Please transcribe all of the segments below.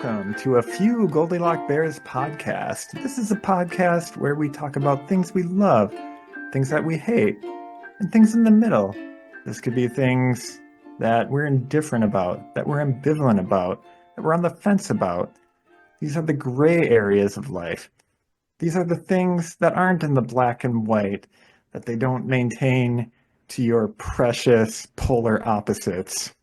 welcome to a Few Goldilock Bears podcast. This is a podcast where we talk about things we love, things that we hate, and things in the middle. This could be things that we're indifferent about, that we're ambivalent about, that we're on the fence about. These are the gray areas of life. These are the things that aren't in the black and white, that they don't maintain to your precious polar opposites.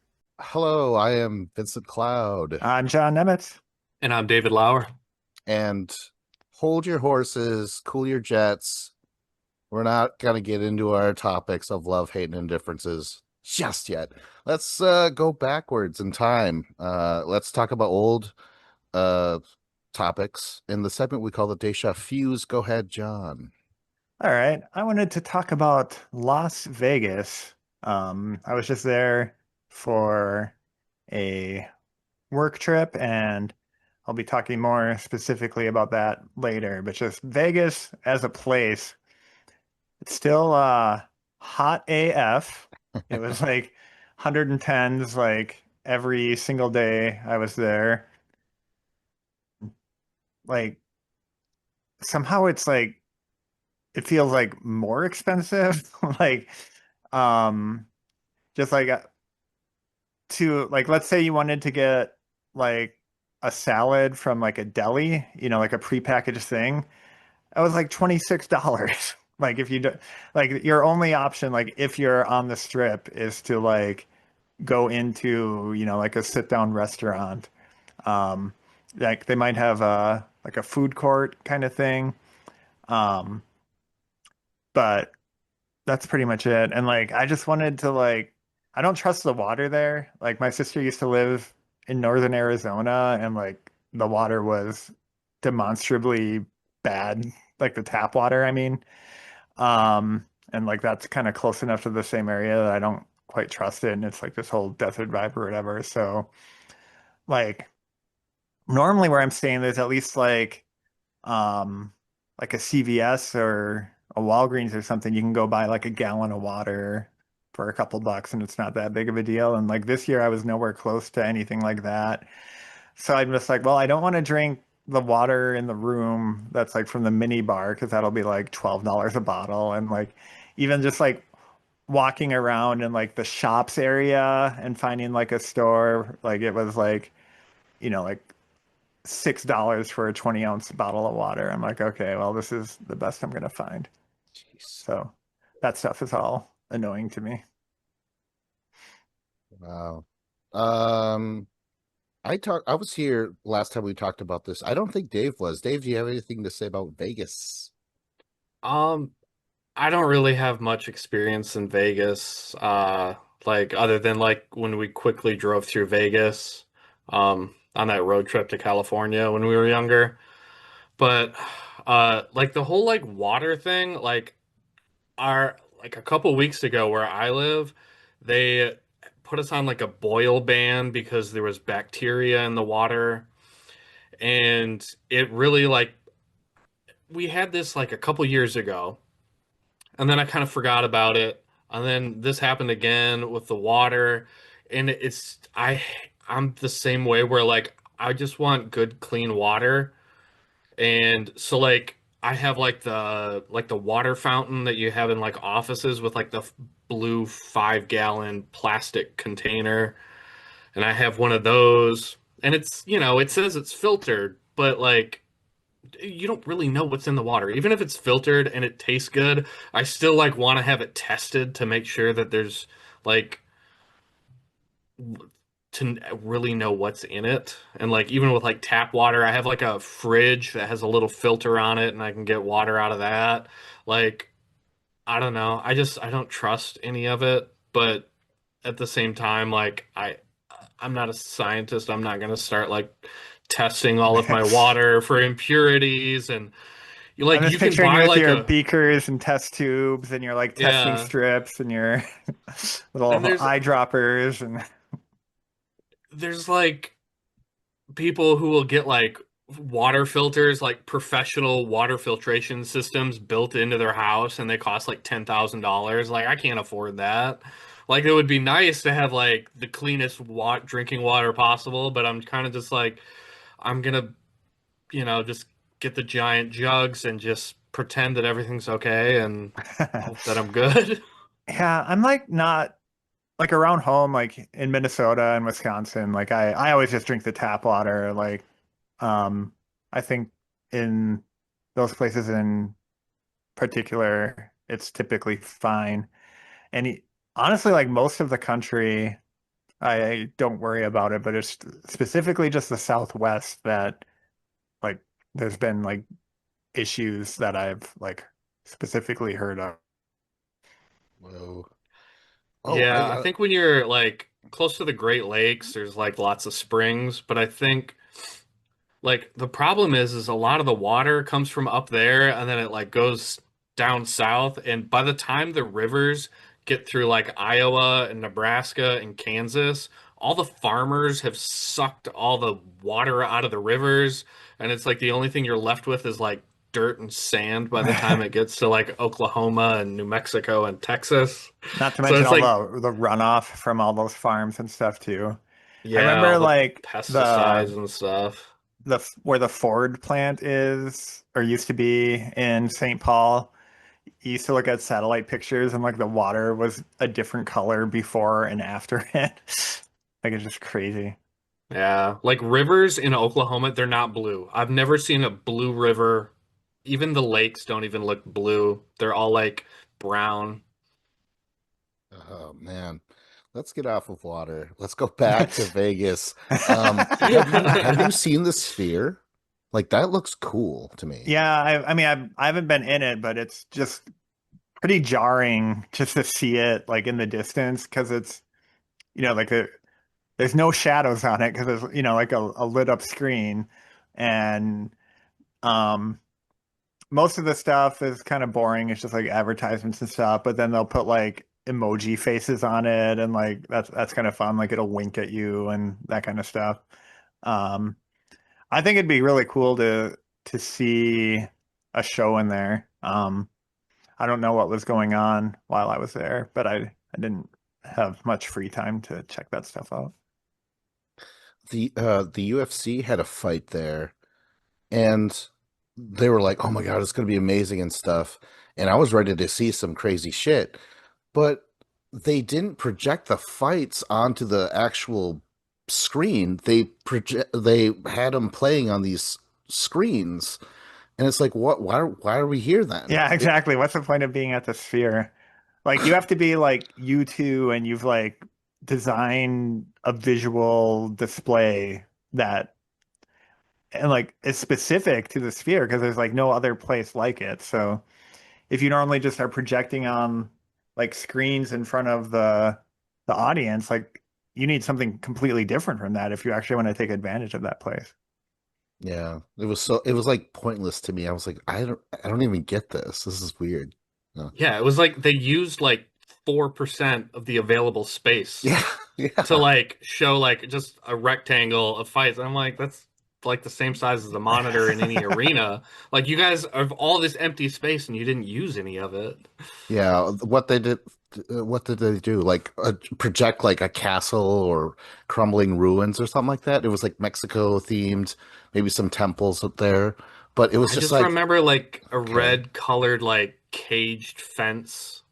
Hello, I am Vincent Cloud, I'm John Nemitz. And I'm David Lauer. and hold your horses, cool your jets. We're not going to get into our topics of love, hate, and indifferences just yet. Let's go backwards in time. Let's talk about old topics in the segment we call the Deja Fuse. Go ahead, John. All right. I wanted to talk about Las Vegas. I was just there for a work trip, and I'll be talking more specifically about that later. But just Vegas as a place, it's still hot AF. It was like 110s like every single day I was there. Like somehow it's like it feels like more expensive. Like um just like to like let's say you wanted to get like a salad from like a deli, like a prepackaged thing. That was like $26. Like if you do, like your only option, like if you're on the strip, is to like go into, like a sit down restaurant. Um, like they might have a like a food court kind of thing. Um, but that's pretty much it. And like I just wanted to like I don't trust the water there. Like my sister used to live in northern Arizona, and like the water was demonstrably bad, like the tap water, I mean. And like that's kind of close enough to the same area that I don't quite trust it. And it's like this whole desert vibe or whatever. So like normally where I'm staying, there's at least um like a CVS or a Walgreens or something. You can go buy like a gallon of water for a couple bucks, and it's not that big of a deal. And like this year I was nowhere close to anything like that. So I'm just like, well, I don't want to drink the water in the room that's like from the mini bar, because that'll be like $12 a bottle. And like even just like walking around in like the shops area and finding like a store, like it was like, like $6 for a 20-ounce bottle of water. I'm like, okay, well, this is the best I'm gonna find. Jeez. So that stuff is all annoying to me. Wow. I was here last time we talked about this. I don't think Dave was. Dave, do you have anything to say about Vegas? Um, I don't really have much experience in Vegas, like other than like when we quickly drove through Vegas, on that road trip to California when we were younger. But like the whole like water thing, like our like a couple weeks ago where I live, they put us on like a boil ban because there was bacteria in the water, and it really like we had this like a couple years ago, and then I kind of forgot about it. And then this happened again with the water, and I'm the same way where like I just want good clean water. And so like I have like the water fountain that you have in like offices with like the blue 5 gallon plastic container, and I have one of those, and it's it says it's filtered, but like you don't really know what's in the water. Even if it's filtered and it tastes good, I still like want to have it tested to make sure that there's like to really know what's in it. And like even with like tap water, I have like a fridge that has a little filter on it and I can get water out of that. Like I don't know. I don't trust any of it, but at the same time like I'm not a scientist. I'm not going to start like testing all of my water for impurities, and I'm just you can picturing you buy with like your a beakers and test tubes and your like testing yeah, strips and your little and eyedroppers and there's like people who will get like water filters, like professional water filtration systems built into their house, and they cost like $10,000. Like I can't afford that. Like it would be nice to have like the cleanest drinking water possible, but I'm kind of just like I'm gonna, just get the giant jugs and just pretend that everything's okay and hope that I'm good. Yeah, I'm like not like around home, like in Minnesota and Wisconsin, like I always just drink the tap water. Like I think in those places in particular, it's typically fine. And honestly, like most of the country, I don't worry about it, but it's specifically just the Southwest that like there's been like issues that I've like specifically heard of. Whoa. Oh, Yeah, I think when you're like close to the Great Lakes, there's like lots of springs, but I think like the problem is a lot of the water comes from up there and then it like goes down south, and by the time the rivers get through like Iowa and Nebraska and Kansas, all the farmers have sucked all the water out of the rivers, and it's like the only thing you're left with is like dirt and sand by the time it gets to like Oklahoma and New Mexico and Texas. Not to So mention it's all like, the runoff from all those farms and stuff too. I yeah, remember all the like pesticides and stuff. the where the Ford plant is or used to be in St. Paul. You used to look at satellite pictures and like the water was a different color before and after it. Like it's just crazy. Yeah, like rivers in Oklahoma, they're not blue. I've never seen a blue river. Even the lakes don't even look blue. They're all like brown. oh man. Let's get off of water. Let's go back to Vegas. Have you seen the Sphere? Like that looks cool to me. Yeah, I mean I haven't been in it, but it's just pretty jarring just to see it like in the distance because it's like there's no shadows on it because it's like a lit up screen and um most of the stuff is kind of boring. It's just like advertisements and stuff, but then they'll put like emoji faces on it and like that's kind of fun. Like it'll wink at you and that kind of stuff. Um, I think it'd be really cool to see a show in there. I don't know what was going on while I was there, but I didn't have much free time to check that stuff out. The UFC had a fight there, and they were like, "Oh my God, it's gonna be amazing and stuff." And I was ready to see some crazy shit, but they didn't project the fights onto the actual screen. They had them playing on these screens, and it's like, what? Why are we here then? Yeah, exactly. What's the point of being at the Sphere? Like you have to be like you two and you've like designed a visual display that and like is specific to the Sphere because there's like no other place like it. So if you normally just are projecting on like screens in front of the audience, like you need something completely different from that if you actually want to take advantage of that place. Yeah, it was like pointless to me. I was like, I don't even get this. This is weird. No. Yeah, it was like they used like 4% of the available space Yeah, to yeah, like show like just a rectangle of fights. I'm like, that's like the same size as the monitor in any arena. Like you guys have all this empty space and you didn't use any of it. yeah. What did they do? Like project like a castle or crumbling ruins or something like that? It was like Mexico themed, maybe some temples up there, but it was I just just like, remember like a okay, red colored like caged fence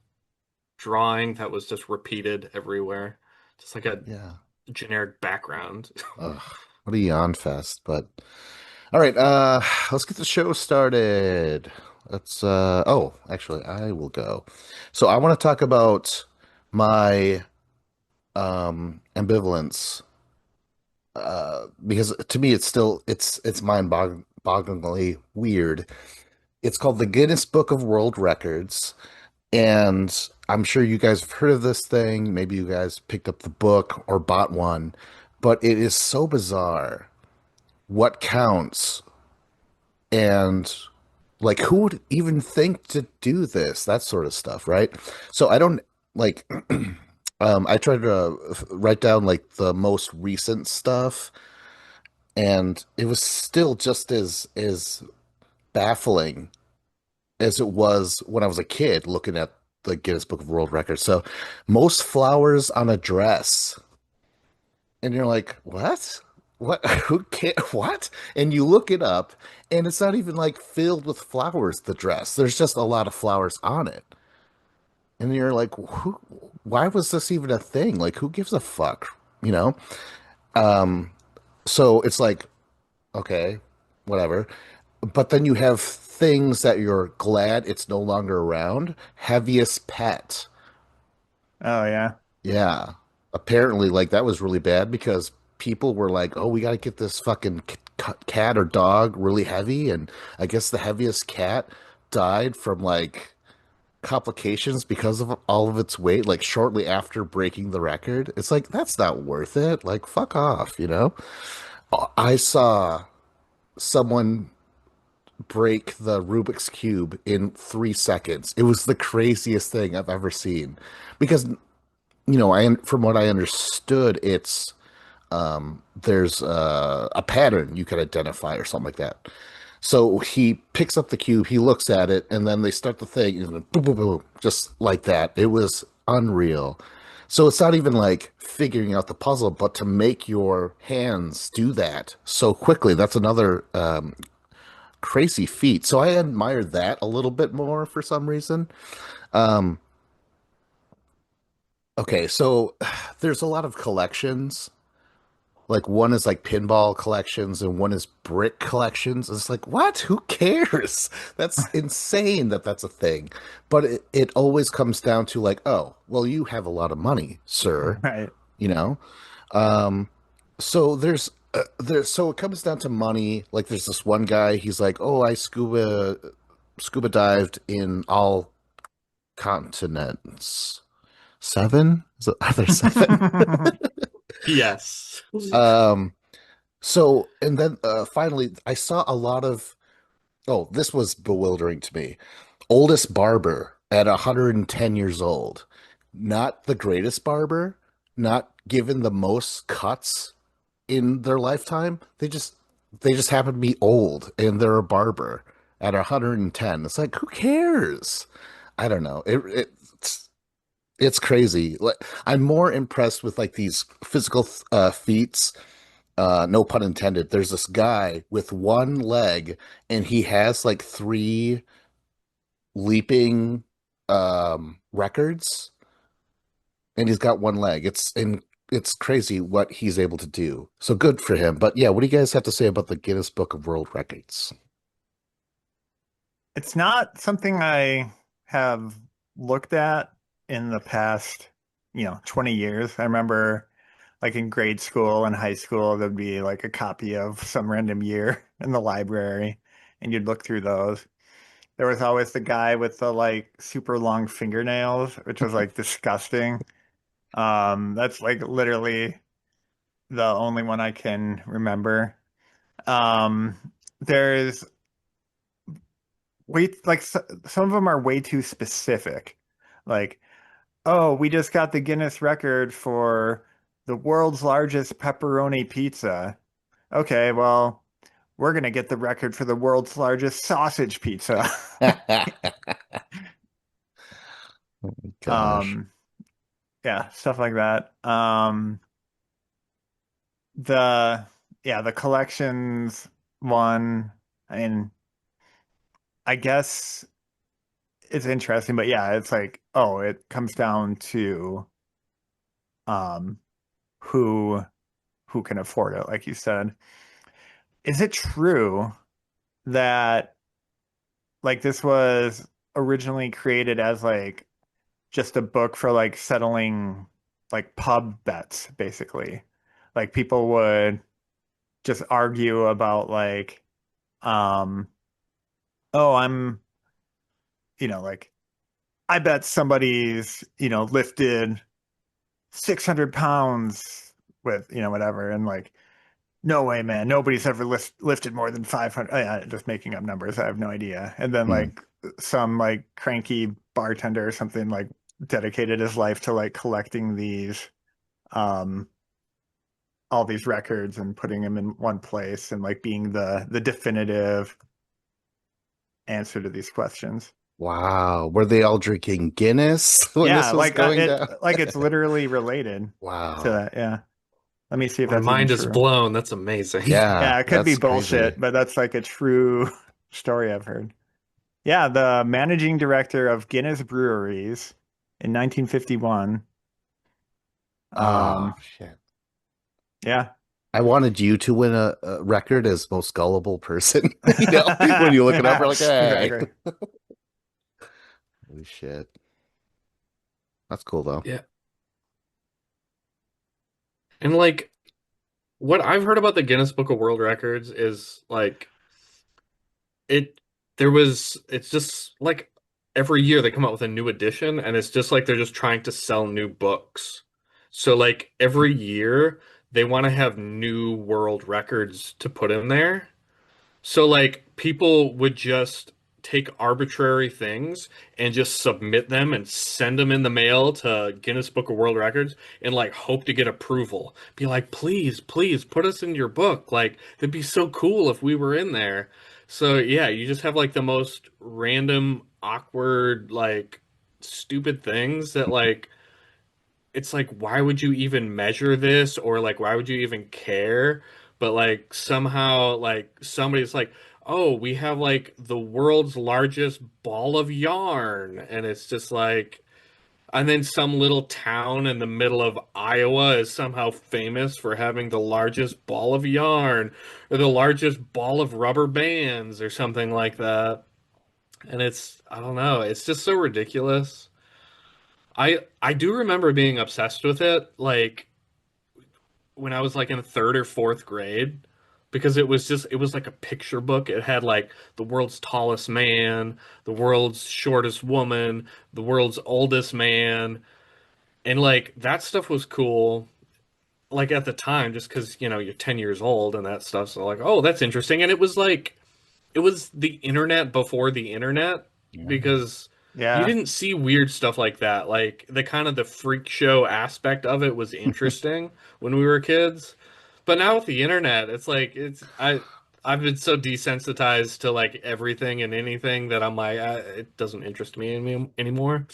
drawing that was just repeated everywhere. Just like a yeah. generic background. Ugh, what a yawn fest. But all right, let's get the show started. Let's oh, actually I will go. So I want to talk about my ambivalence because to me it's still it's mind-bogglingly weird. It's called the Guinness Book of World Records, and I'm sure you guys have heard of this thing. Maybe you guys picked up the book or bought one, but it is so bizarre what counts and like who would even think to do this, that sort of stuff, right? So I don't like I tried to write down like the most recent stuff, and it was still just as baffling as it was when I was a kid looking at the Guinness Book of World Records. So most flowers on a dress, and you're like, what? what? Who can what? And you look it up, and it's not even like filled with flowers, the dress. There's just a lot of flowers on it. And you're like, who, why was this even a thing? Like, who gives a fuck? You know? Um, so it's like, okay, whatever. But then you have things that you're glad it's no longer around. Heaviest pet. Oh yeah. Yeah. Apparently, like, that was really bad because people were like, oh, we got to get this fucking cat or dog really heavy. And I guess the heaviest cat died from like complications because of all of its weight, like shortly after breaking the record. It's like, that's not worth it. Like, fuck off, you know? I saw someone break the Rubik's Cube in 3 seconds. It was the craziest thing I've ever seen. Because, from what I understood, it's there's a pattern you can identify or something like that. So he picks up the cube, he looks at it, and then they start the thing, and boom, boom, boom, just like that. It was unreal. So it's not even like figuring out the puzzle, but to make your hands do that so quickly, that's another crazy feat. So I admire that a little bit more for some reason. Um, okay, so there's a lot of collections. Like one is like pinball collections and one is brick collections. It's like, what? Who cares? That's insane that that's a thing. But it always comes down to like, oh, well, you have a lot of money, sir. Right. You know? Um, so so it comes down to money. Like there's this one guy, he's like, oh, I scuba dived in all continents. Seven? Are there seven? Yes. Um, So, and then finally, I saw a lot of. Oh, this was bewildering to me. Oldest barber at 110 years old. Not the greatest barber, not given the most cuts in their lifetime. They just happen to be old and they're a barber at 110. It's like, who cares? I don't know. It's crazy. Like, I'm more impressed with like these physical feats, no pun intended. There's this guy with one leg and he has like three leaping records and he's got one leg. It's crazy what he's able to do. So good for him. But yeah, what do you guys have to say about the Guinness Book of World Records? It's not something I have looked at in the past, 20 years. I remember like in grade school and high school, there'd be like a copy of some random year in the library, and you'd look through those. There was always the guy with the like super long fingernails, which was like disgusting. That's like literally the only one I can remember. Um, there's like some of them are way too specific. Like, oh, we just got the Guinness record for the world's largest pepperoni pizza. Okay, well, we're gonna get the record for the world's largest sausage pizza. Gosh. Um, yeah, stuff like that. The yeah, the collections one, I mean, I guess it's interesting, but yeah, it's like, oh, it comes down to um who who can afford it, like you said. Is it true that like this was originally created as like just a book for like settling like pub bets, basically? Like people would just argue about like, um, oh, like I bet somebody's, lifted 600 pounds with, whatever. And like, no way, man. Nobody's ever lifted more than 500. Just making up numbers. I have no idea. And then Hmm. like some like cranky bartender or something like dedicated his life to like collecting um, all these records and putting them in one place and like being the definitive answer to these questions. Wow. Were they all drinking Guinness when Yeah, this was like going down? it's literally related to Wow. that. Yeah. Let me see if My that's even mind is true. blown. That's amazing. Yeah, Yeah, it could be that's crazy. bullshit, but that's like a true story I've heard. Yeah, the managing director of Guinness Breweries in 1951. Oh Um, shit. yeah. I wanted you to win a record as most gullible person. When you look it up, Yeah, you're like, hey, exactly. holy shit. That's cool though. Yeah. And like what I've heard about the Guinness Book of World Records is like it it's just like every year they come out with a new edition and it's just like they're just trying to sell new books. So like every year they want to have new world records to put in there. So like people would just take arbitrary things and just submit them and send them in the mail to Guinness Book of World Records and like hope to get approval. Be like, please, please put us in your book. Like that'd be so cool if we were in there. So yeah, you just have like the most random, awkward, like stupid things that like it's like why would you even measure this or like why would you even care? But like somehow like somebody's like, "Oh, we have like the world's largest ball of yarn." And it's just like and then some little town in the middle of Iowa is somehow famous for having the largest ball of yarn or the largest ball of rubber bands or something like that. And it's I don't know, it's just so ridiculous. I do remember being obsessed with it, like when I was like in third or fourth grade, because it was like a picture book. It had like the world's tallest man, the world's shortest woman, the world's oldest man, and like that stuff was cool. Like at the time, just because you're 10 years old and that stuff, so like, oh, that's interesting. And it was like it was the internet before the internet Yeah. because you Yeah. didn't see weird stuff like that. Like the kind of the freak show aspect of it was interesting when we were kids. But now with the internet, it's like I've been so desensitized to like everything and anything that I'm like it doesn't interest me anymore.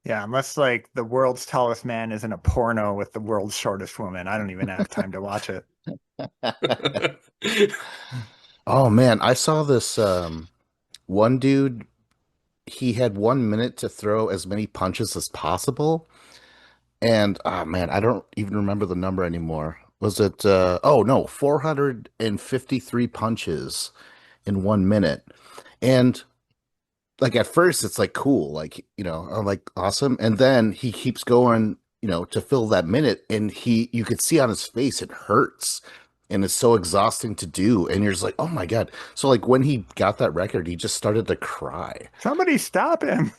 Yeah, unless like the world's tallest man is in a porno with the world's shortest woman. I don't even have time to watch it. Oh man, I saw this one dude, he had 1 minute to throw as many punches as possible. And oh man, I don't even remember the number anymore. Was it oh no, 453 punches in 1 minute. And like at first it's like cool, like I'm like awesome. And then he keeps going, to fill that minute, and you could see on his face it hurts. And it's so exhausting to do. And you're just like, oh my God. So like when he got that record, he just started to cry. Somebody stop him.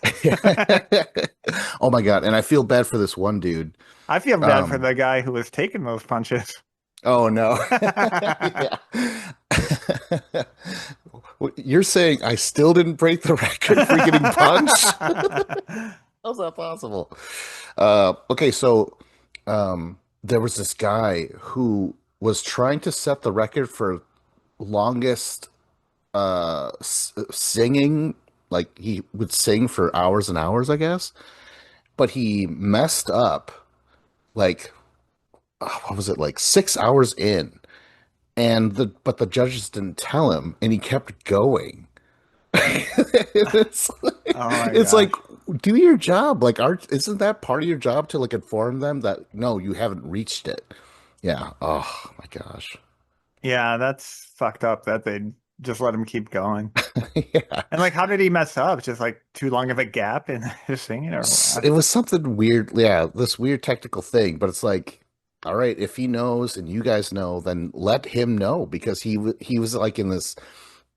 Oh my God. And I feel bad for this one dude. I feel bad for Um, the guy who was taking those punches. oh no. Yeah. You're saying I still didn't break the record for getting punched? How's that possible? Okay, so there was this guy who was trying to set the record for longest singing. Like he would sing for hours and hours, I guess. But he messed up like what was it, like 6 hours in, and the judges didn't tell him, and he kept going. it's like, Oh my it's like gosh. do your job. Like, isn't that part of your job to like inform them that no, you haven't reached it? Yeah. Oh my gosh. Yeah, that's fucked up that they just let him keep going. Yeah. And like, how did he mess up? Just like too long of a gap in his singing, or It what? was something weird. Yeah, this weird technical thing, but it's like, all right, if he knows and you guys know, then let him know, because he was like in this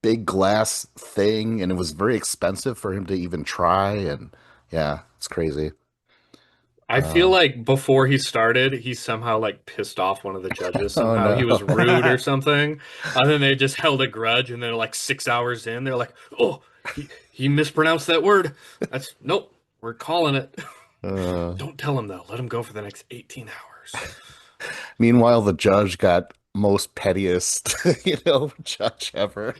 big glass thing, and it was very expensive for him to even try. And yeah, it's crazy. I feel Uh, like before he started, he somehow like pissed off one of the judges. oh Somehow he was no. rude or something. And then they just held a grudge. And then like 6 hours in, they're like, "Oh, he mispronounced that word. That's nope. We're calling it. Uh, Don't tell him though. Let him go for the next 18 hours." Meanwhile, the judge got most pettiest, judge ever.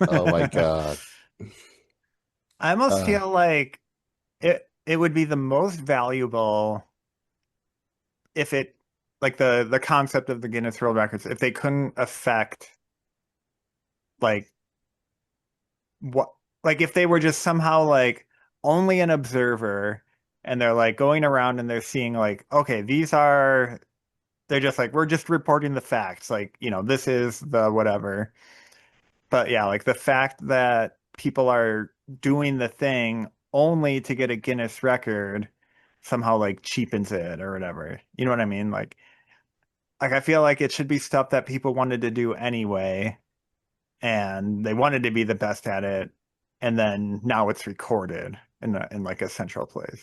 Oh my God. I almost Uh, feel like it would be the most valuable if it like the concept of the Guinness World Records, if they couldn't affect like what like if they were just somehow like only an observer and they're like going around and they're seeing like, okay, they're just like, we're just reporting the facts, like, this is the whatever. But yeah, like the fact that people are doing the thing only to get a Guinness record somehow like cheapens it or whatever. You know what I mean? Like I feel like it should be stuff that people wanted to do anyway, and they wanted to be the best at it, and then now it's recorded in like a central place.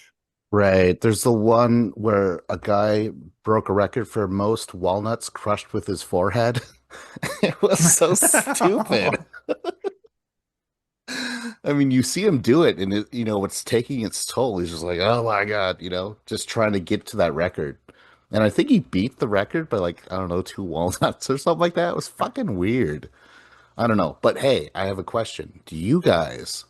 Right. There's the one where a guy broke a record for most walnuts crushed with his forehead. It was so stupid. I mean, you see him do it, and it's taking its toll. He's just like, oh my God, just trying to get to that record. And I think he beat the record by like, I don't know, two walnuts or something like that. It was fucking weird. I don't know. But hey, I have a question. Do you guys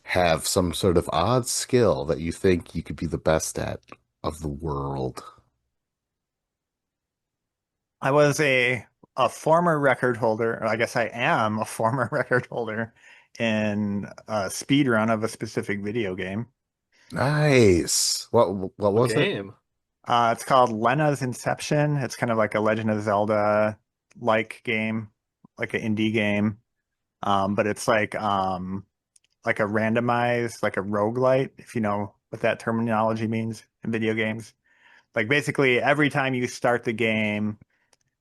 have some sort of odd skill that you think you could be the best at of the world? I was a former record holder, or I guess I am a former record holder in a speed run of a specific video game. Nice. What What was it? game? It's called Lena's Inception. It's kind of like a Legend of Zelda like game, like an indie game. But it's like a randomized, like a roguelite, if you know what that terminology means in video games. Like basically every time you start the game,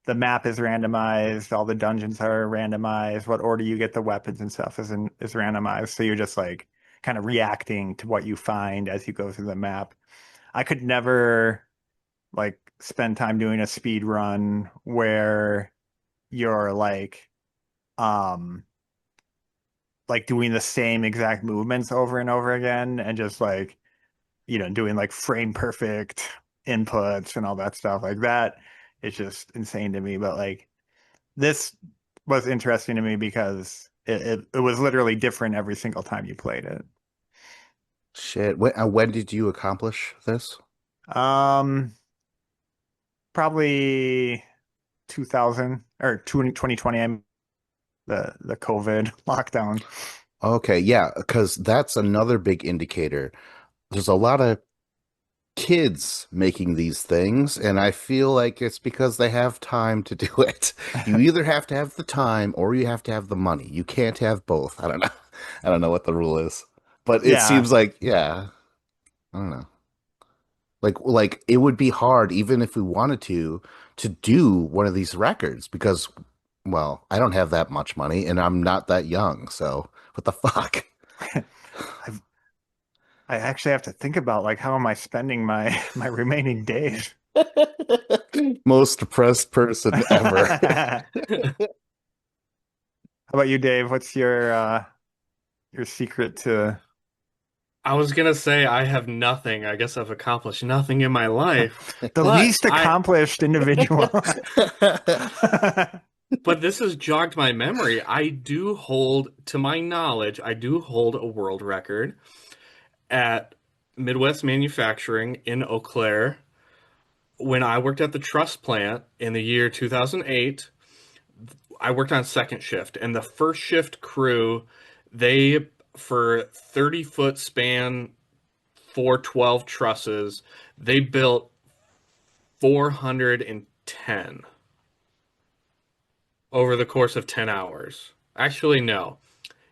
the map is randomized, all the dungeons are randomized, what order you get the weapons and stuff is randomized. So you're just like kind of reacting to what you find as you go through the map. I could never like spend time doing a speed run where you're um like doing the same exact movements over and over again and just like, doing like frame perfect inputs and all that stuff like that. It's just insane to me. But like this was interesting to me because it was literally different every single time you played it. Shit. When did you accomplish this? Um, Probably 2000 or 2020, the COVID lockdown. Okay, yeah, because that's another big indicator. There's a lot of kids making these things, and I feel like it's because they have time to do it. You either have to have the time or you have to have the money. You can't have both. I don't know. I don't know what the rule is, but it Yeah. seems like, yeah, I don't know. Like it would be hard even if we wanted to do one of these records because, well, I don't have that much money and I'm not that young, so what the fuck? I've, I actually have to think about like how am I spending my my remaining days? Most depressed person ever. How about you, Dave? What's your secret to I was gonna say I have nothing. I guess I've accomplished nothing in my life, the but least accomplished individual? but this has jogged my memory. I do hold, to my knowledge, I do hold a world record at Midwest Manufacturing in Eau Claire. When I worked at the truss plant in the year 2008, I worked on second shift, and the first shift crew, they, for 30-foot span, 412 trusses, they built 410 over the course of 10 hours. Actually, no.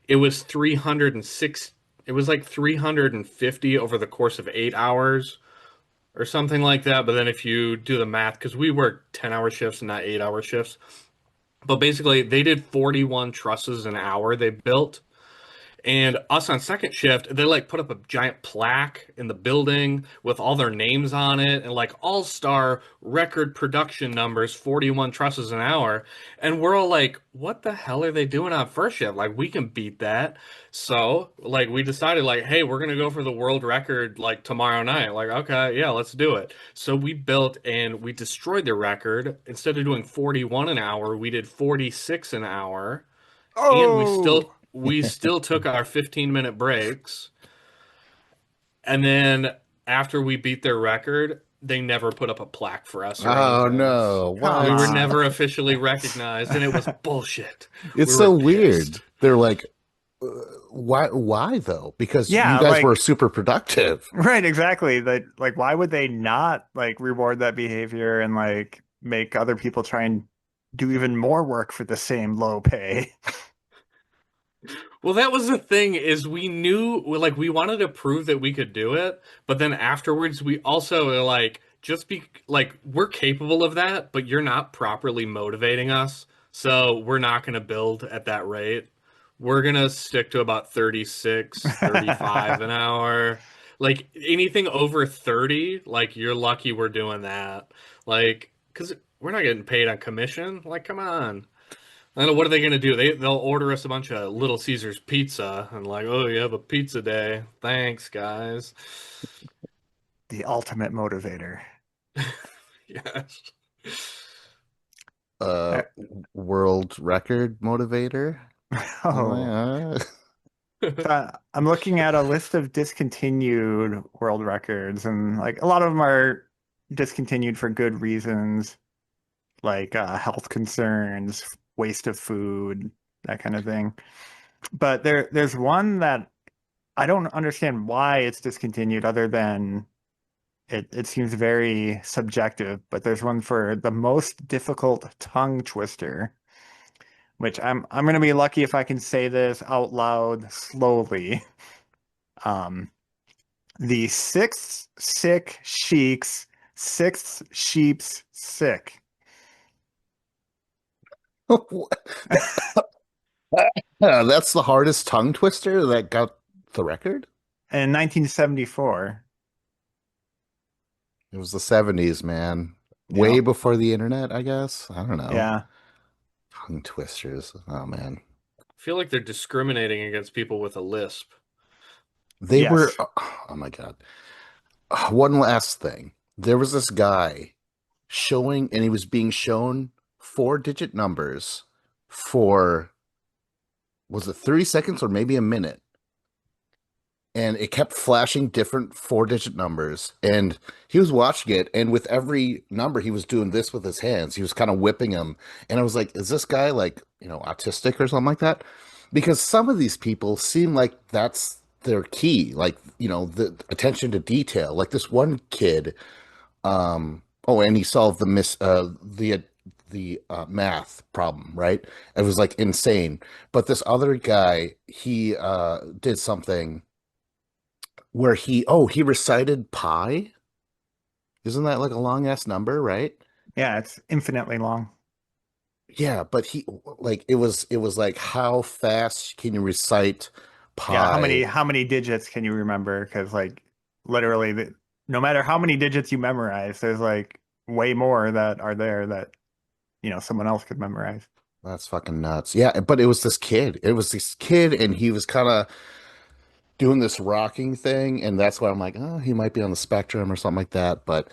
It was 306, it was like 350 over the course of 8 hours or something like that. But then if you do the math, because we work 10-hour shifts and not 8-hour shifts, but basically they did 41 trusses an hour they built. And us on second shift, they like put up a giant plaque in the building with all their names on it and like all-star record production numbers, 41 trusses an hour. And we're all like, what the hell are they doing on first shift? Like we can beat that. So like we decided like, hey, we're gonna go for the world record like tomorrow night. Like, okay, yeah, let's do it. So we built and we destroyed the record. Instead of doing 41 an hour, we did 46 an hour, and we Oh, still we still took our 15-minute breaks. And then after we beat their record, they never put up a plaque for us or Oh anything. no, Come We were what? on. never officially recognized, and it was bullshit. It's We were so weird. pissed. They're like, uh, why though? Because you Yeah, guys were like super productive. right, exactly. Like why would they not like reward that behavior and like make other people try and do even more work for the same low pay? Well, that was the thing is we knew like we wanted to prove that we could do it, but then afterwards we also were like just be like we're capable of that, but you're not properly motivating us, so we're not going to build at that rate. We're going to stick to about 36, 35 an hour. Like anything over 30, like you're lucky we're doing that. Like cuz we're not getting paid on commission. Like come on. I don't know what are they gonna do? They'll order us a bunch of Little Caesars pizza and like, oh, you have a pizza day. Thanks, guys. The ultimate motivator. Yes. Uh, world record motivator. Oh, so I'm looking at a list of discontinued world records, and like a lot of them are discontinued for good reasons, like health concerns, waste of food, that kind of thing. But there's one that I don't understand why it's discontinued, other than it seems very subjective. But there's one for the most difficult tongue twister, which I'm gonna be lucky if I can say this out loud slowly. Um, the sixth sick sheik's sixth sheep's sick. That's the hardest tongue twister that got the record. In 1974. It was the 70s, man. Yeah, Way before the internet, I guess. I don't know. yeah. Tongue twisters. Oh man. I feel like they're discriminating against people with a lisp. They were, Yes. oh my God. One last thing. There was this guy showing, and he was being shown four-digit numbers for, was it 30 seconds or maybe a minute? And it kept flashing different four-digit numbers. And he was watching it, and with every number, he was doing this with his hands. He was kind of whipping them. And I was like, is this guy like, autistic or something like that? Because some of these people seem like that's their key, like, the attention to detail. Like this one kid, oh, and he solved the math problem, right? It was like insane. But this other guy, he did something where he recited pi. Isn't that like a long ass number, right? Yeah, it's infinitely long. Yeah, but he like it was like how fast can you recite Yeah, pi? how many digits can you remember? Because like literally, no matter how many digits you memorize, there's like way more that are there that someone else could memorize. That's fucking nuts. Yeah, but it was this kid. It was this kid, and he was kind of doing this rocking thing, and that's why I'm like, oh, he might be on the spectrum or something like that. But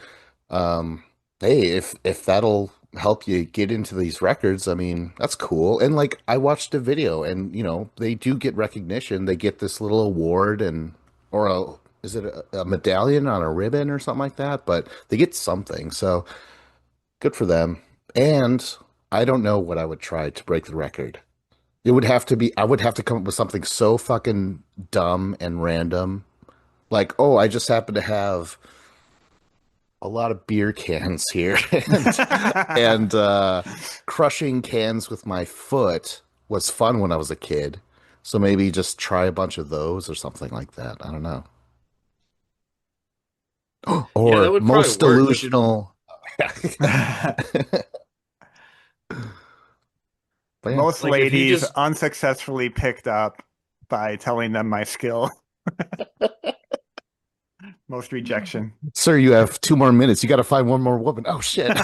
um, hey, if that'll help you get into these records, I mean, that's cool. And like, I watched a video, and they do get recognition. They get this little award, and or a is it a medallion on a ribbon or something like that? But they get something, so good for them. And I don't know what I would try to break the record. It would have to be, I would have to come up with something so fucking dumb and random. Like, oh, I just happen to have a lot of beer cans here and crushing cans with my foot was fun when I was a kid. So maybe just try a bunch of those or something like that. I don't know. Yeah, that Or would probably most work, but delusional. But yeah. Most like if he ladies just unsuccessfully picked up by telling them my skill. Most rejection. Sir, you have 2 more minutes. You got to find one more woman. Oh shit.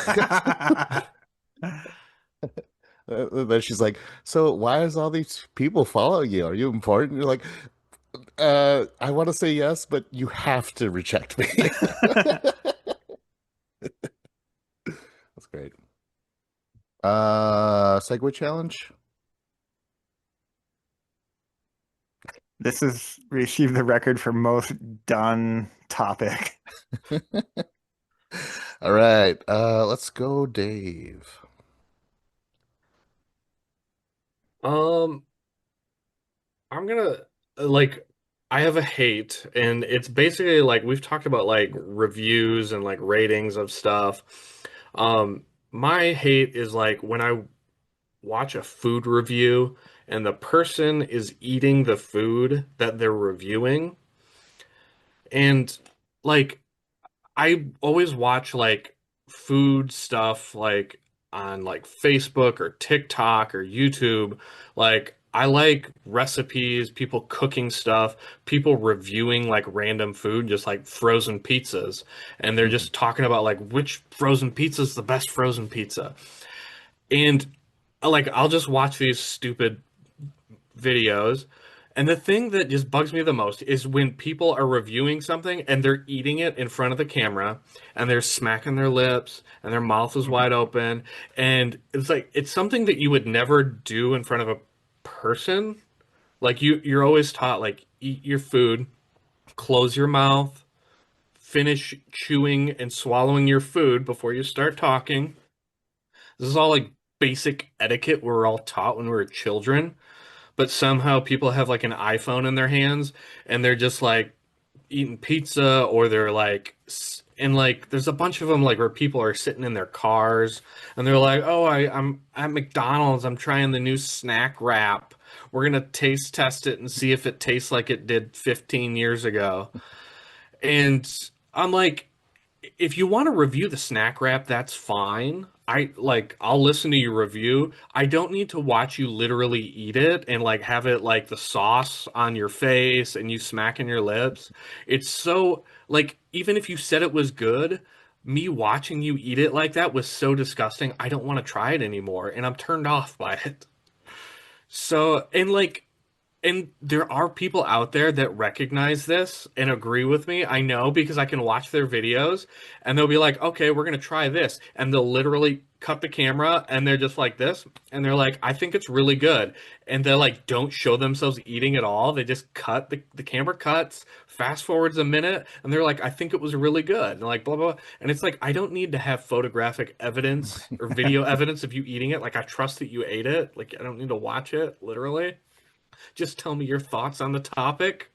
Then she's like, "So why is all these people following you? Are you important?" You're like, I want to say yes, but you have to reject me." That's great. Segue challenge. This has received the record for most done topic. All right. Let's go, Dave. Um, I'm gonna like I have a hate, and it's basically like we've talked about like reviews and like ratings of stuff. My hate is like when I watch a food review and the person is eating the food that they're reviewing, and like I always watch like food stuff like on like Facebook or TikTok or YouTube. Like I like recipes, people cooking stuff, people reviewing like random food, just like frozen pizzas. And they're Mhm. just talking about like which frozen pizza is the best frozen pizza. And like I'll just watch these stupid videos. And the thing that just bugs me the most is when people are reviewing something and they're eating it in front of the camera and they're smacking their lips and their mouth is wide open. And it's like, it's something that you would never do in front of a person. Like you're always taught, like, eat your food, close your mouth, finish chewing and swallowing your food before you start talking. This is all like basic etiquette we're all taught when we were children, but somehow people have like an iPhone in their hands and they're just like eating pizza, or they're like and like there's a bunch of them like where people are sitting in their cars and they're like, "Oh, I'm at McDonald's. I'm trying the new snack wrap. We're gonna taste test it and see if it tastes like it did 15 years ago." And I'm like, if you want to review the snack wrap, that's fine. I'll listen to your review. I don't need to watch you literally eat it and like have it like the sauce on your face and you smacking your lips. It's so like even if you said it was good, me watching you eat it like that was so disgusting. I don't want to try it anymore and I'm turned off by it. So, and there are people out there that recognize this and agree with me. I know because I can watch their videos and they'll be like, okay, we're going to try this. And they'll literally cut the camera and they're just like this. And they're like, I think it's really good. And they like don't show themselves eating at all. They just cut the camera cuts, fast forwards a minute. And they're like, I think it was really good. And like, blah, blah, blah. And it's like, I don't need to have photographic evidence or video evidence of you eating it. Like, I trust that you ate it. Like, I don't need to watch it, literally. Just tell me your thoughts on the topic.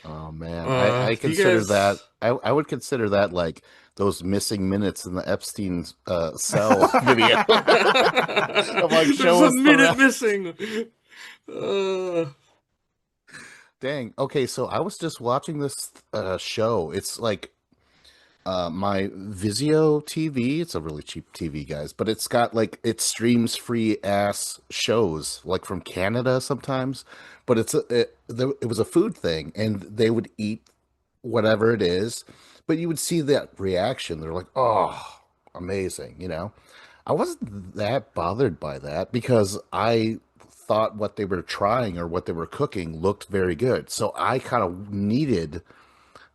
Oh man, I Do you consider that guys? I would consider that like those missing minutes in the Epstein cell video of like There's show a us the minute rest. missing. Uh, Dang. Okay, so I was just watching this show. It's like my Vizio TV. It's a really cheap TV, guys, but it's got like it streams free ass shows like from Canada sometimes. But it was a food thing, and they would eat whatever it is, but you would see that reaction. They're like, "Oh, amazing!" You know. I wasn't that bothered by that because I thought what they were trying or what they were cooking looked very good. So I kind of needed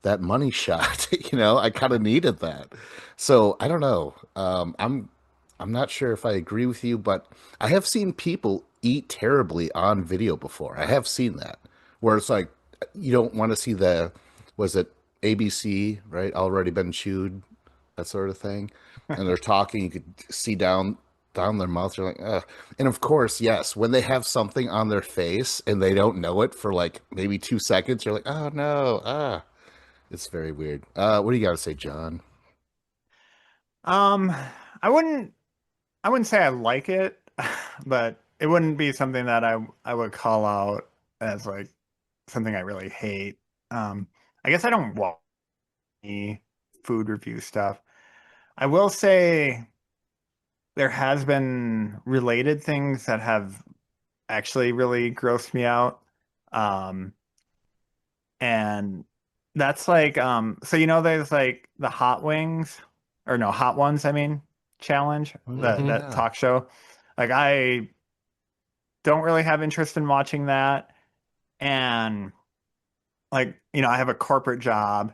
that money shot. You know, I kind of needed that. So I don't know. I'm not sure if I agree with you, but I have seen people eat terribly on video before. I have seen that where it's like you don't want to see the was it ABC, right? Already been chewed, that sort of thing. And they're talking, you could see down their mouth. You're like, ugh. And of course, yes, when they have something on their face and they don't know it for like maybe 2 seconds, you're like, oh no, ah. It's very weird. What do you got to say, John? Um, I wouldn't I wouldn't say I like it, but it wouldn't be something that I would call out as like something I really hate. Um, I guess I don't watch any food review stuff. I will say there has been related things that have actually really grossed me out. Um, and that's like so there's like the hot wings or no hot ones I mean challenge mhm. that Yeah. talk show. Like I don't really have interest in watching that. And like, I have a corporate job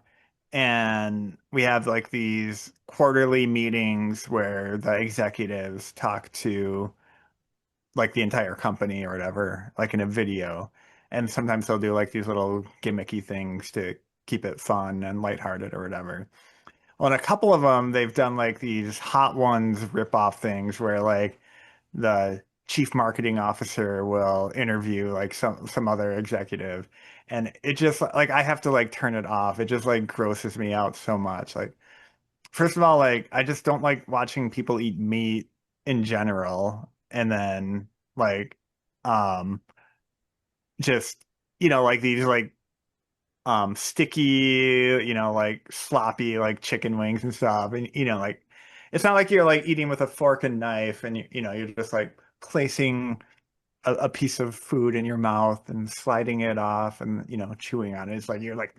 and we have like these quarterly meetings where the executives talk to like the entire company or whatever, like in a video. And sometimes they'll do like these little gimmicky things to keep it fun and lighthearted or whatever. well, in a couple of them, they've done like these Hot Ones rip-off things where like the chief marketing officer will interview like some other executive, and it just like I have to like turn it off. It just like grosses me out so much. Like, first of all, like I just don't like watching people eat meat in general, and then like um just like these like sticky, like sloppy like chicken wings and stuff. And like it's not like you're like eating with a fork and knife and you're just like placing a piece of food in your mouth and sliding it off and chewing on it. It's like you're like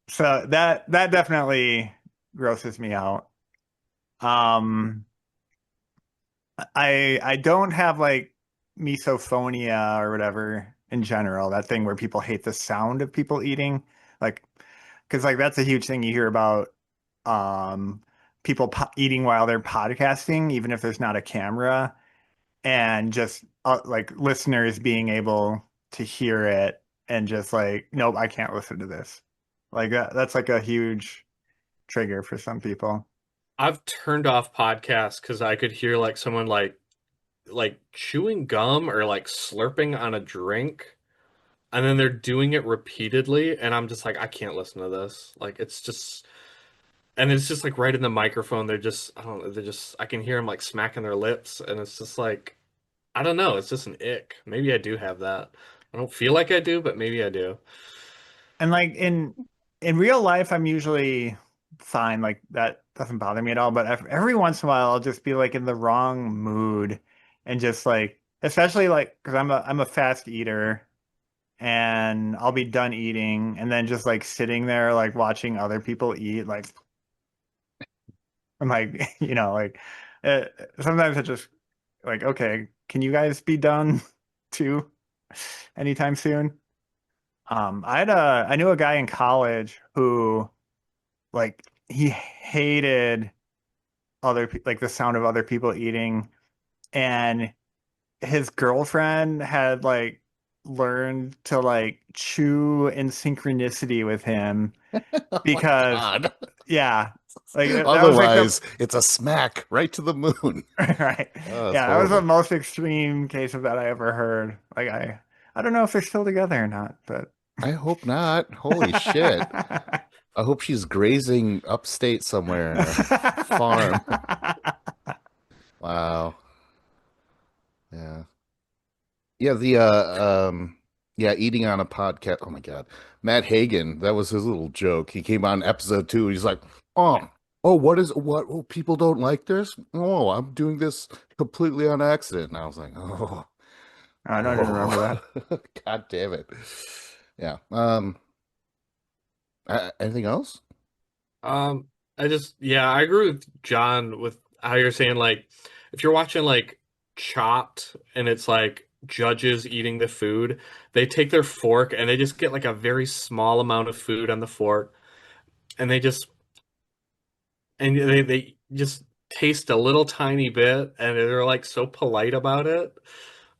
so that definitely grosses me out. Um I don't have like misophonia or whatever in general, that thing where people hate the sound of people eating. Like, because like that's a huge thing you hear about um people eating while they're podcasting, even if there's not a camera, and just like listeners being able to hear it and just like, nope, I can't listen to this. Like that's like a huge trigger for some people. I've turned off podcasts because I could hear like someone like chewing gum or like slurping on a drink, and then they're doing it repeatedly, and I'm just like, I can't listen to this. Like it's just, and it's just like right in the microphone. They're just, I don't know, they're just, I can hear them like smacking their lips, and it's just like, I don't know, it's just an ick. Maybe I do have that. I don't feel like I do, but maybe I do. And like in real life, I'm usually fine. Like that doesn't bother me at all. But every once in a while, I'll just be like in the wrong mood, and just like, especially like, because I'm a fast eater, and I'll be done eating, and then just like sitting there like watching other people eat. Like I'm like, like uh, sometimes I just like, okay, can you guys be done too anytime soon? I knew a guy in college who like he hated like the sound of other people eating, and his girlfriend had like learned to like chew in synchronicity with him Oh my because God. yeah, like that was like the Otherwise, it's a smack right to the moon. right, Oh, that's yeah, that was the horrible. most extreme case of that I ever heard. Like I don't know if they're still together or not, but I hope not. Holy shit. I hope she's grazing upstate somewhere in a farm. Wow. Yeah. Yeah, yeah, eating on a podcast. Oh my God. Matt Hagen, that was his little joke. He came on episode 2. He's like, what? Oh, people don't like this? Oh, I'm doing this completely on accident. And I was like, oh, I don't even remember oh, that. God damn it. Yeah. Anything else? Um, I just, yeah, I agree with John with how you're saying, like, if you're watching like Chopped and it's like judges eating the food, they take their fork and they just get like a very small amount of food on the fork, and they just taste a little tiny bit, and they're like so polite about it.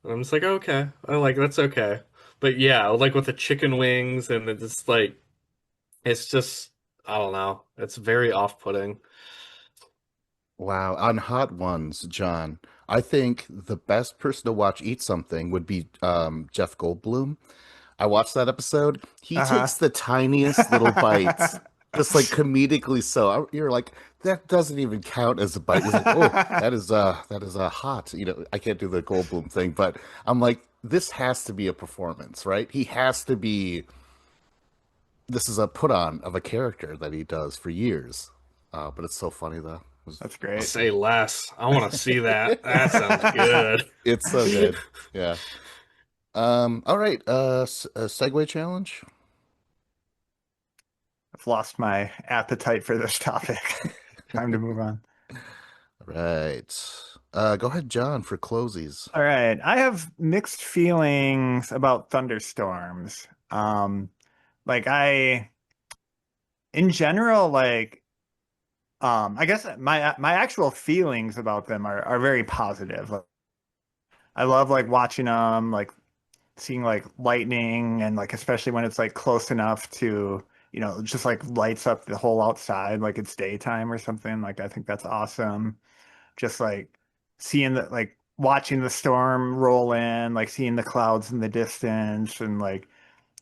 And I'm just like, okay, I like that's okay. But yeah, like with the chicken wings and it's like it's just I don't know. It's very off-putting. Wow, on Hot Ones, John, I think the best person to watch eat something would be Jeff Goldblum. I watched that episode. He Uh-huh. takes the tiniest little bites, just like comedically so. You're like, that doesn't even count as a bite. He's like, oh, that is a hot. I can't do the Goldblum thing, but I'm like, this has to be a performance, right? He has to be. This is a put on of a character that he does for years. But it's so funny though. That's great. Say less. I want to see that. That sounds good. It's so good. Yeah. All right. A segue challenge. I've lost my appetite for this topic. Time to move on. All right. Go ahead, John, for closies. All right. I have mixed feelings about thunderstorms. Like in general, like, I guess my actual feelings about them are very positive. Like, I love like watching them, like seeing like lightning and like especially when it's like close enough to, just like lights up the whole outside like it's daytime or something. Like I think that's awesome. Just like seeing the like watching the storm roll in, like seeing the clouds in the distance and like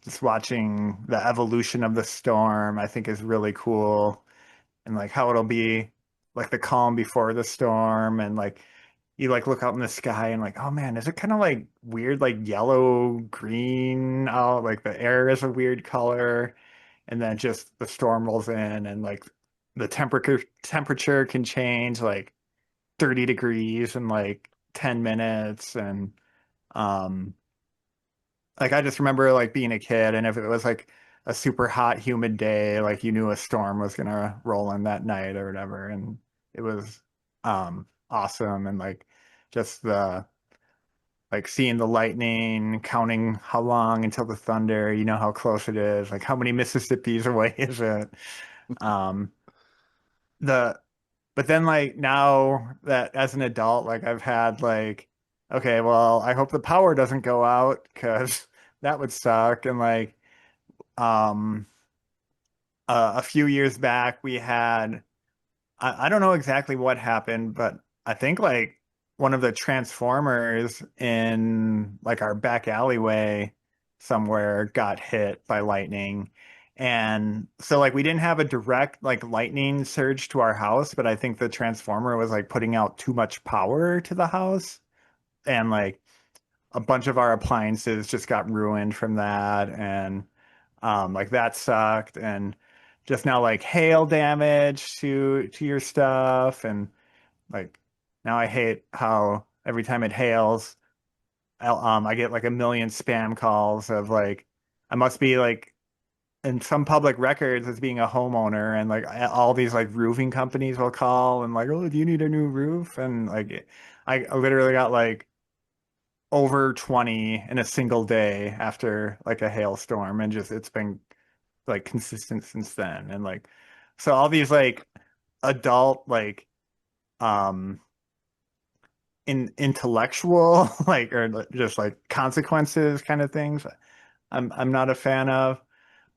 just watching the evolution of the storm, I think is really cool. And like how it'll be like the calm before the storm and like you like look out in the sky and like, oh man, is it kind of like weird, like yellow green out? Like the air is a weird color, and then just the storm rolls in, and like the temperature can change like 30 degrees in like 10 minutes, and um, like I just remember like being a kid, and if it was like a super hot, humid day, like you knew a storm was gonna roll in that night or whatever, and it was awesome, and like just the like seeing the lightning, counting how long until the thunder, how close it is, like how many Mississippis away is it? Um, the but then like now that as an adult, like I've had like, okay, well, I hope the power doesn't go out because that would suck. And like um a few years back we had I don't know exactly what happened, but I think like one of the transformers in like our back alleyway somewhere got hit by lightning. And so like we didn't have a direct like lightning surge to our house, but I think the transformer was like putting out too much power to the house. And like a bunch of our appliances just got ruined from that. And like that sucked. And just now like hail damage to your stuff. And like now I hate how every time it hails, I get like a million spam calls of like I must be like in some public records as being a homeowner, and like all these like roofing companies will call and like, oh, do you need a new roof? And like I literally got like over 20 in a single day after like a hailstorm, and just it's been like consistent since then. And like so all these like adult like um in intellectual like or just like consequences kind of things I'm not a fan of,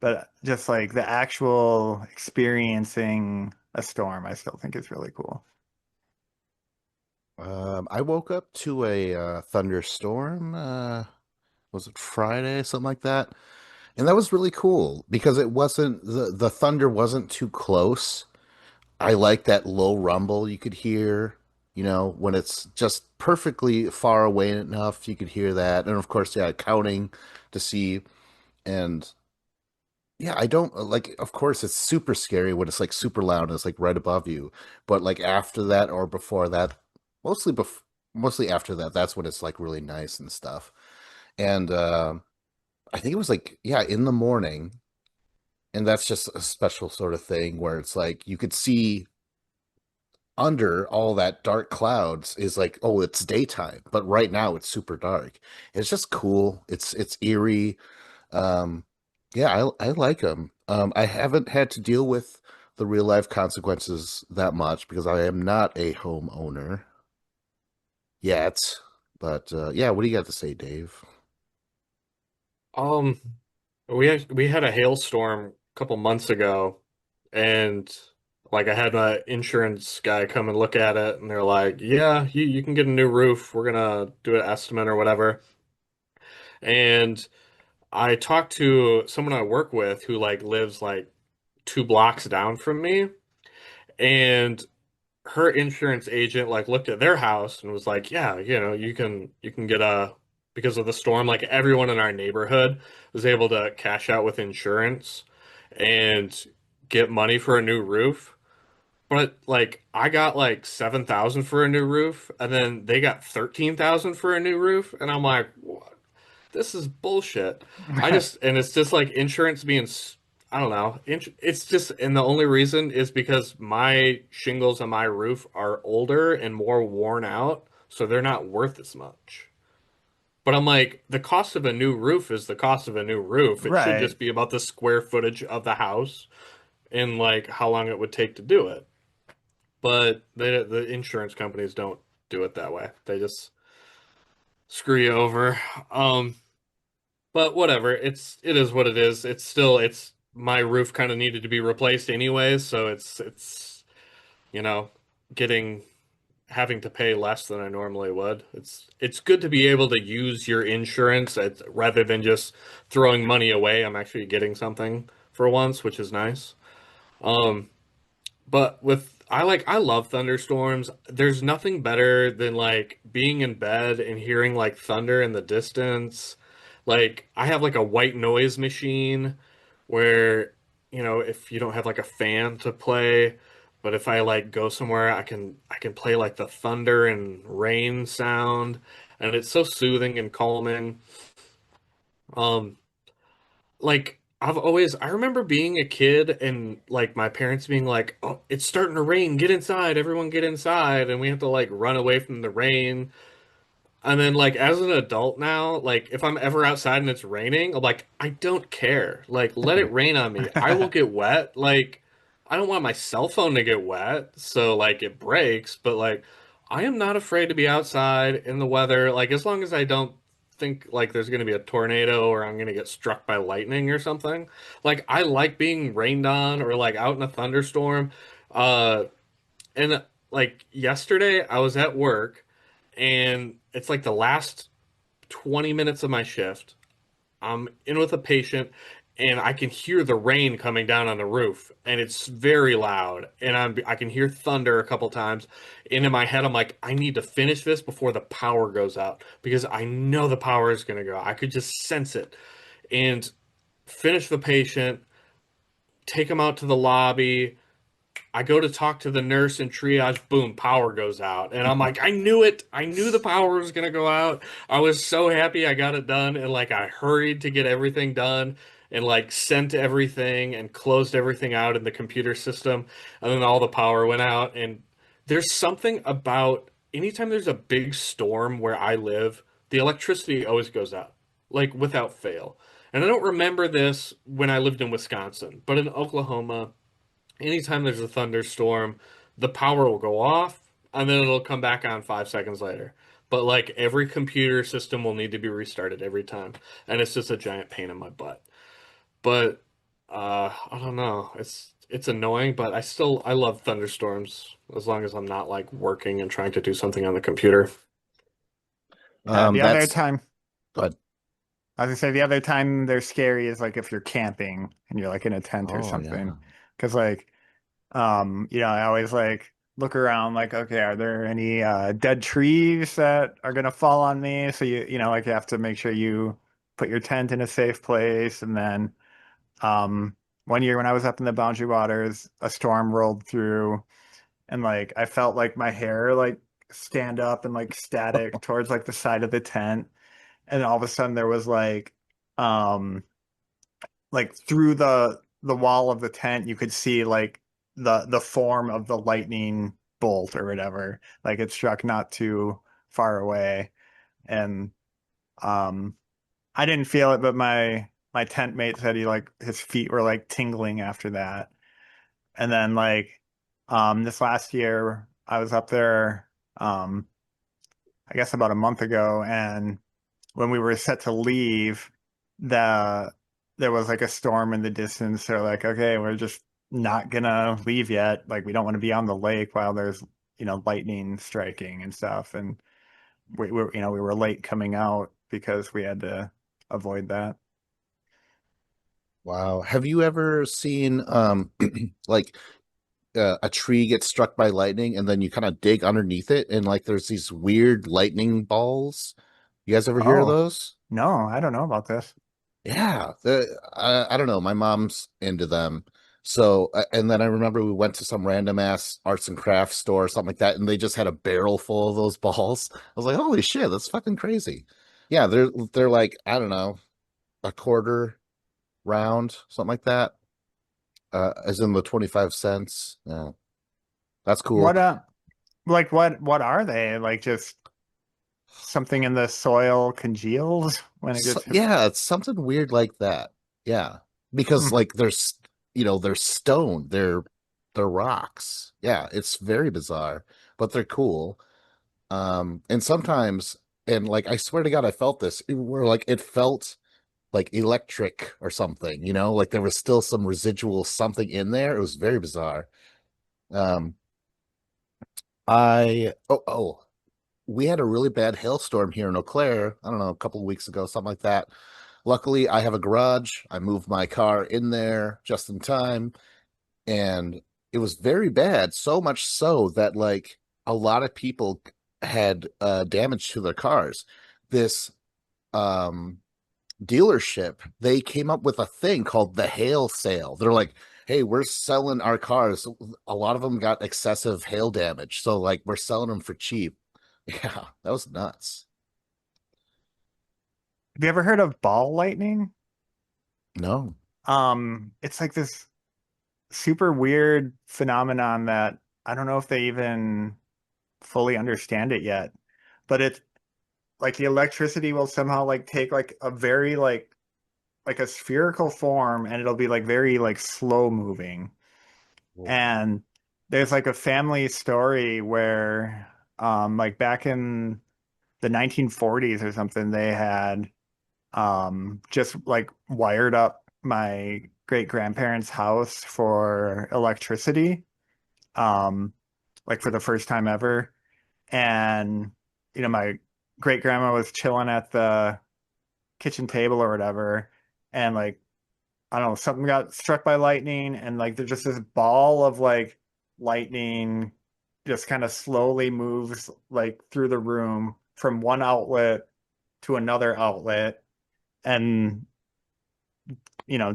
but just like the actual experiencing a storm I still think is really cool. I woke up to a thunderstorm. Was it Friday, something like that? And that was really cool because it wasn't the thunder wasn't too close. I like that low rumble you could hear, when it's just perfectly far away enough you could hear that. And of course, yeah, counting to see. And yeah, I don't like, of course, it's super scary when it's like super loud and it's like right above you. But like after that or before that, mostly after that, that's when it's like really nice and stuff. And I think it was like, yeah, in the morning. And that's just a special sort of thing where it's like you could see under all that dark clouds is like, oh, it's daytime, but right now it's super dark. It's just cool. It's eerie. Um, yeah, I like them. I haven't had to deal with the real life consequences that much because I am not a homeowner yet. But yeah, what do you got to say, Dave? Um, we had a hailstorm a couple months ago, and like I had my insurance guy come and look at it, and they're like, "Yeah, you can get a new roof. We're gonna do an estimate or whatever." And I talked to someone I work with who like lives like 2 blocks down from me, and her insurance agent like looked at their house and was like, "Yeah, you can get a because of the storm, like everyone in our neighborhood was able to cash out with insurance and get money for a new roof." But like I got like 7,000 for a new roof and then they got 13,000 for a new roof and I'm like, "What? This is bullshit." And it's just like insurance being I don't know. It's just, and the only reason is because my shingles on my roof are older and more worn out, so they're not worth as much. But I'm like, the cost of a new roof is the cost of a new roof. It should Right. just be about the square footage of the house and like how long it would take to do it. But the insurance companies don't do it that way. They just screw you over. Um, but whatever. It is what it is. It's still it's my roof kind of needed to be replaced anyways, so it's you know, getting having to pay less than I normally would. It's good to be able to use your insurance rather than just throwing money away. I'm actually getting something for once, which is nice. Um, but with I love thunderstorms. There's nothing better than like being in bed and hearing like thunder in the distance. Like I have like a white noise machine where, if you don't have like a fan to play, but if I like go somewhere, I can play like the thunder and rain sound, and it's so soothing and calming. Um, like I remember being a kid and like my parents being like, "Oh, it's starting to rain. Get inside. Everyone get inside." And we have to like run away from the rain. And then like as an adult now, like if I'm ever outside and it's raining, I'm like, I don't care. Like let it rain on me. I will get wet. Like I don't want my cell phone to get wet, so like it breaks, but like I am not afraid to be outside in the weather. Like as long as I don't think like there's going to be a tornado or I'm going to get struck by lightning or something. Like I like being rained on or like out in a thunderstorm. Uh and like yesterday I was at work and it's like the last 20 minutes of my shift. I'm in with a patient and I can hear the rain coming down on the roof and it's very loud and I can hear thunder a couple times and in my head I'm like I need to finish this before the power goes out because I know the power is going to go. I could just sense it and finish the patient, take him out to the lobby. I go to talk to the nurse in triage, boom, power goes out. And I'm like, I knew it. I knew the power was going to go out. I was so happy I got it done. And like, I hurried to get everything done and like sent everything and closed everything out in the computer system. And then all the power went out. And there's something about anytime there's a big storm where I live, the electricity always goes out, like without fail. And I don't remember this when I lived in Wisconsin, but in Oklahoma, anytime there's a thunderstorm, the power will go off and then it'll come back on 5 seconds later. But like every computer system will need to be restarted every time. And it's just a giant pain in my butt. But I don't know. It's annoying, but I love thunderstorms as long as I'm not like working and trying to do something on the computer. The other That's time, but I was gonna say the other time they're scary is like if you're camping and you're like in a tent or oh yeah. something. Because like I always like look around like, okay, are there any dead trees that are gonna fall on me? So like you have to make sure you put your tent in a safe place. And then one year when I was up in the Boundary Waters, a storm rolled through and like I felt like my hair like stand up and like static towards like the side of the tent. And all of a sudden there was um like through the wall of the tent you could see like the form of the lightning bolt or whatever. Like it struck not too far away. And um I didn't feel it, but my tent mate said he like his feet were like tingling after that. And then like this last year I was up there I guess about a month ago, and when we were set to leave, the there was like a storm in the distance. They're like, okay, we're just not gonna leave yet. Like we don't want to be on the lake while there's lightning striking and stuff. And we were late coming out because we had to avoid that. Wow. Have you ever seen like a tree gets struck by lightning and then you kind of dig underneath it and like there's these weird lightning balls? You guys ever hear of Oh, those? no, I don't know about this. Yeah, I don't know. My mom's into them. So, and then I remember we went to some random ass arts and crafts store or something like that, and they just had a barrel full of those balls. I was like, holy shit, that's fucking crazy. Yeah, they're like, I don't know, a quarter round, something like that. As in the 25 cents. Yeah, that's What cool. like what are they? Like just something in the soil congeals when it So, gets hit? yeah, it's something weird like that. Yeah, because Hmm. like they're stone, they're rocks. Yeah, it's very bizarre, but they're cool. And sometimes, and like I swear to God, I felt this where like it felt like electric or something, you know, like there was still some residual something in there. It was very bizarre. Um, we had a really bad hailstorm here in Eau Claire, I don't know, a couple of weeks ago, something like that. Luckily, I have a garage. I moved my car in there just in time, and it was very bad, so much so that like a lot of people had damage to their cars. This um dealership, they came up with a thing called the hail sale. They're like, hey, we're selling our cars. A lot of them got excessive hail damage. So like we're selling them for cheap. Yeah, that was nuts. Have you ever heard of ball lightning? No. It's like this super weird phenomenon that I don't know if they even fully understand it yet. But it's like the electricity will somehow like take like a very like a spherical form, and it'll be like very like slow moving. And there's like a family story where like back in the 1940s or something, they had just like wired up my great grandparents' house for electricity, um like for the first time ever. And my great grandma was chilling at the kitchen table or whatever, and like I don't know, something got struck by lightning, and like there's just this ball of like lightning just kind of slowly moves like through the room from one outlet to another outlet, and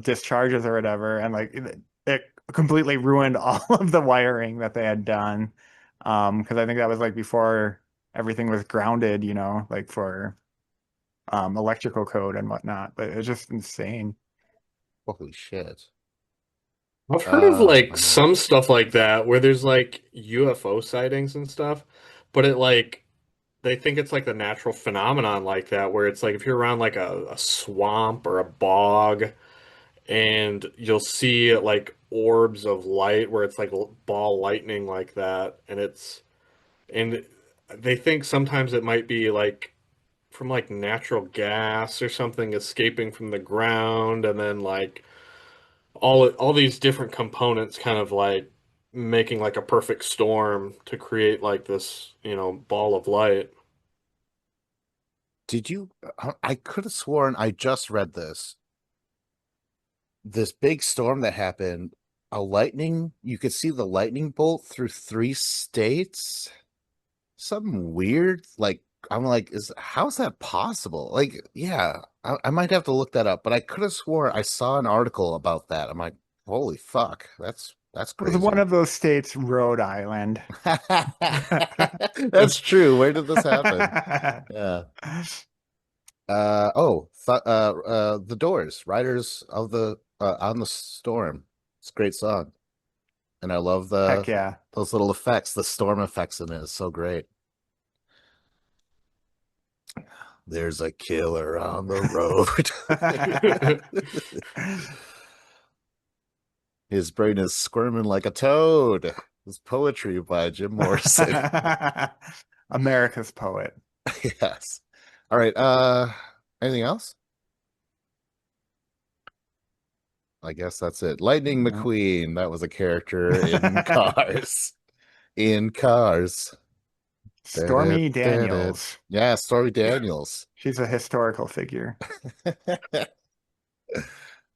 discharges or whatever, and like it completely ruined all of the wiring that they had done. Because I think that was like before everything was grounded, like for electrical code and whatnot. But it's just insane. Holy shit. I've heard of like Man. some stuff like that where there's like UFO sightings and stuff, but it like they think it's like the natural phenomenon like that where it's like if you're around like a swamp or a bog and you'll see like orbs of light where it's like ball lightning like that and they think sometimes it might be like from like natural gas or something escaping from the ground and then like all these different components kind of like making like a perfect storm to create like this, ball of light. Did you? I could have sworn I just read this. This big storm that happened, you could see the lightning bolt through 3 states. Something weird. Like, I'm like, how's that possible? Like, yeah, I might have to look that up, but I could have swore I saw an article about that. I'm like, holy fuck, that's Was one crazy. of those states Rhode Island? That's true. Where did this happen? Yeah. The Doors, Riders of the on the Storm. It's a great song, and I love Heck the yeah. those little effects. The storm effects in it is so great. There's a killer on the road. His brain is squirming like a toad. It's poetry by Jim Morrison. America's poet. Yes. All right. Anything else? I guess that's it. Lightning No. McQueen. That was a character in Cars. In Cars. Da-da, Stormy da-da. Daniels. Yeah, Stormy Daniels. She's a historical figure.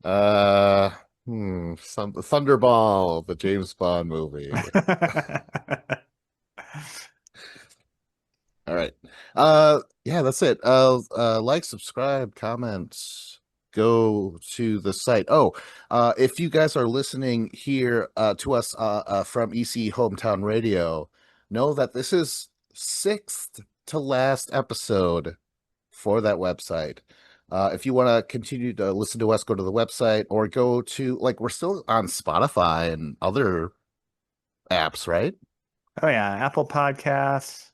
uh, some Thunderball, the James Bond movie. All right. Yeah, that's it. Like, subscribe, comment, go to the site. Oh, if you guys are listening here to us from EC Hometown Radio, know that this is sixth to last episode for that website. If you want to continue to listen to us, go to the website or go to like we're still on Spotify and other apps, right? Oh yeah, Apple Podcasts,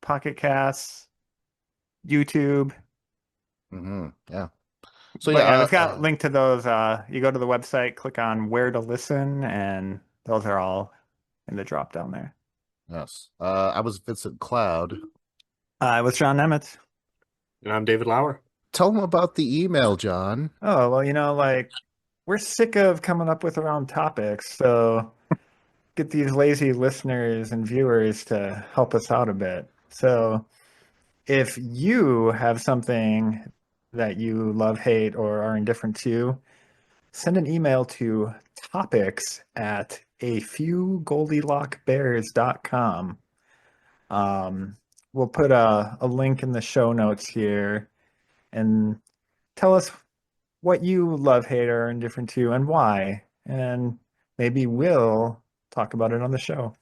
Pocket Casts, YouTube. Yeah. So But yeah, yeah, we've got linked to those. You go to the website, click on where to listen, and those are all in the drop down there. yes. I was Vincent Cloud. It was John Nemitz. And I'm David Lauer. Tell them about the email, John. Oh, well, like we're sick of coming up with our own topics, so get these lazy listeners and viewers to help us out a bit. So if you have something that you love, hate, or are indifferent to, send an email to topics@afewgoldilockbears.com. We'll put a link in the show notes here and tell us what you love, hate, or are indifferent to and why. And maybe we'll talk about it on the show.